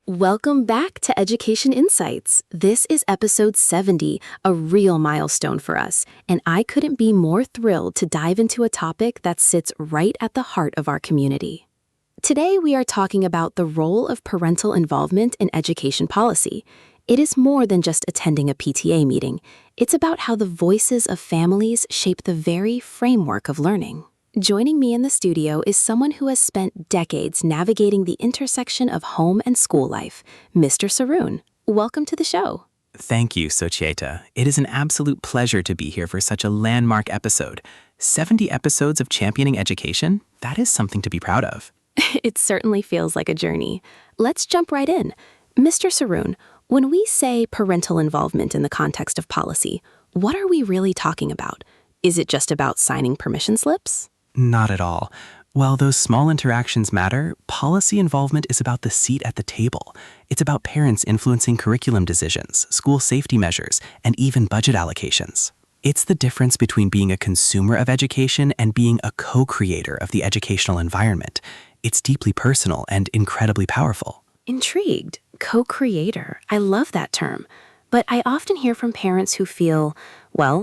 Welcome back to Education Insights. This is episode 70, a real milestone for us, and I couldn't be more thrilled to dive into a topic that sits right at the heart of our community. Today, we are talking about the role of parental involvement in education policy. It is more than just attending a PTA meeting. It's about how the voices of families shape the very framework of learning. Joining me in the studio is someone who has spent decades navigating the intersection of home and school life, Mr. Saroon. Welcome to the show. Thank you, Sochieta. It is an absolute pleasure to be here for such a landmark episode. 70 episodes of championing education? That is something to be proud of. It certainly feels like a journey. Let's jump right in. Mr. Saroon, when we say parental involvement in the context of policy, what are we really talking about? Is it just about signing permission slips? Not at all. While those small interactions matter, policy involvement is about the seat at the table. It's about parents influencing curriculum decisions, school safety measures, and even budget allocations. It's the difference between being a consumer of education and being a co-creator of the educational environment. It's deeply personal and incredibly powerful. Intrigued. Co-creator. I love that term. But I often hear from parents who feel,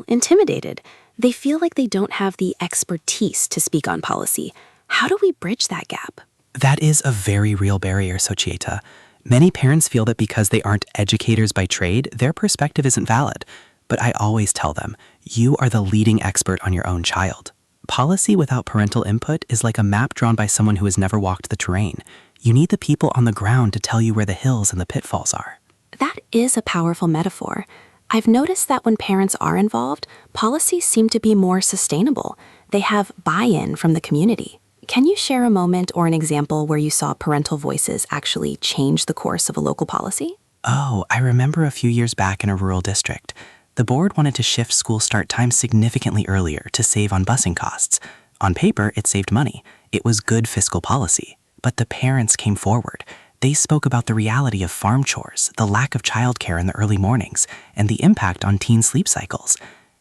intimidated. They feel like they don't have the expertise to speak on policy. How do we bridge that gap? That is a very real barrier, Sochieta. Many parents feel that because they aren't educators by trade, their perspective isn't valid. But I always tell them, you are the leading expert on your own child. Policy without parental input is like a map drawn by someone who has never walked the terrain. You need the people on the ground to tell you where the hills and the pitfalls are. That is a powerful metaphor. I've noticed that when parents are involved, policies seem to be more sustainable. They have buy-in from the community. Can you share a moment or an example where you saw parental voices actually change the course of a local policy? Oh, I remember a few years back in a rural district. The board wanted to shift school start time significantly earlier to save on busing costs. On paper, it saved money. It was good fiscal policy. But the parents came forward. They spoke about the reality of farm chores, the lack of childcare in the early mornings, and the impact on teen sleep cycles.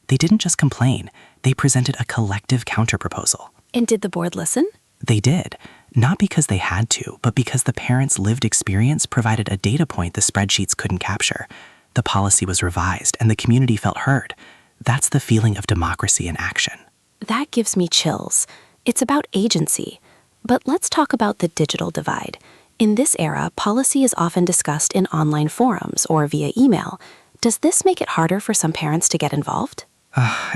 They didn't just complain. They presented a collective counterproposal. And did the board listen? They did. Not because they had to, but because the parents' lived experience provided a data point the spreadsheets couldn't capture. The policy was revised, and the community felt heard. That's the feeling of democracy in action. That gives me chills. It's about agency. But let's talk about the digital divide. In this era, policy is often discussed in online forums or via email. Does this make it harder for some parents to get involved?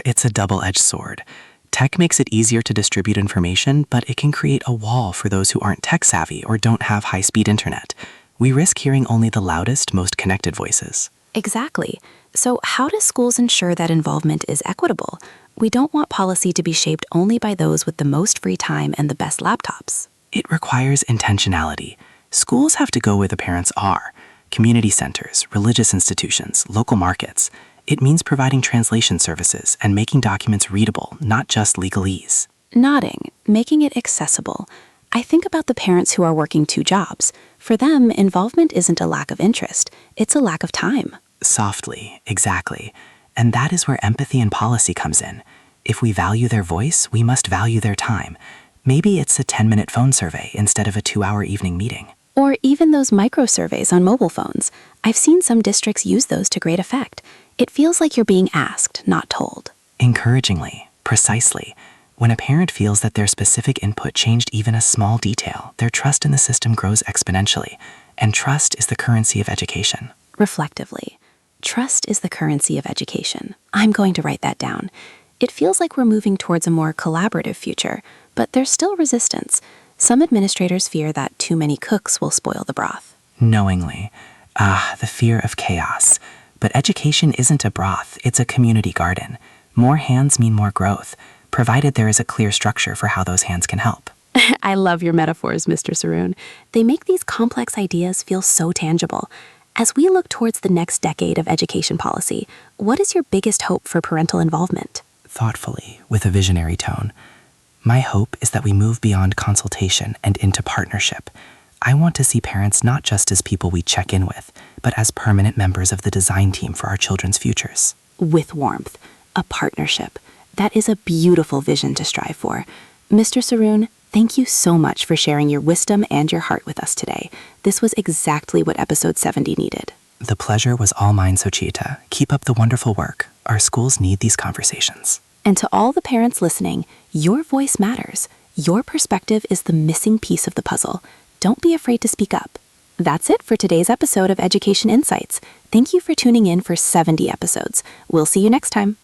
It's a double-edged sword. Tech makes it easier to distribute information, but it can create a wall for those who aren't tech-savvy or don't have high-speed internet. We risk hearing only the loudest, most connected voices. Exactly. So how do schools ensure that involvement is equitable? We don't want policy to be shaped only by those with the most free time and the best laptops. It requires intentionality. Schools have to go where the parents are. Community centers, religious institutions, local markets. It means providing translation services and making documents readable, not just legalese. Nodding, making it accessible. I think about the parents who are working 2 jobs. For them, involvement isn't a lack of interest, it's a lack of time. Softly, exactly. And that is where empathy and policy comes in. If we value their voice, we must value their time. Maybe it's a 10-minute phone survey instead of a 2-hour evening meeting. Or even those micro-surveys on mobile phones. I've seen some districts use those to great effect. It feels like you're being asked, not told. Encouragingly, precisely. When a parent feels that their specific input changed even a small detail, their trust in the system grows exponentially. And trust is the currency of education. Reflectively, trust is the currency of education. I'm going to write that down. It feels like we're moving towards a more collaborative future, but there's still resistance. Some administrators fear that too many cooks will spoil the broth. Knowingly. The fear of chaos. But education isn't a broth, it's a community garden. More hands mean more growth, provided there is a clear structure for how those hands can help. I love your metaphors, Mr. Saroon. They make these complex ideas feel so tangible. As we look towards the next decade of education policy, what is your biggest hope for parental involvement? Thoughtfully, with a visionary tone. My hope is that we move beyond consultation and into partnership. I want to see parents not just as people we check in with, but as permanent members of the design team for our children's futures. With warmth, a partnership. That is a beautiful vision to strive for. Mr. Saroon, Thank you so much for sharing your wisdom and your heart with us today. This was exactly what episode 70 needed. The pleasure was all mine, Sochita. Keep up the wonderful work. Our schools need these conversations. And to all the parents listening, your voice matters. Your perspective is the missing piece of the puzzle. Don't be afraid to speak up. That's it for today's episode of Education Insights. Thank you for tuning in for 70 episodes. We'll see you next time.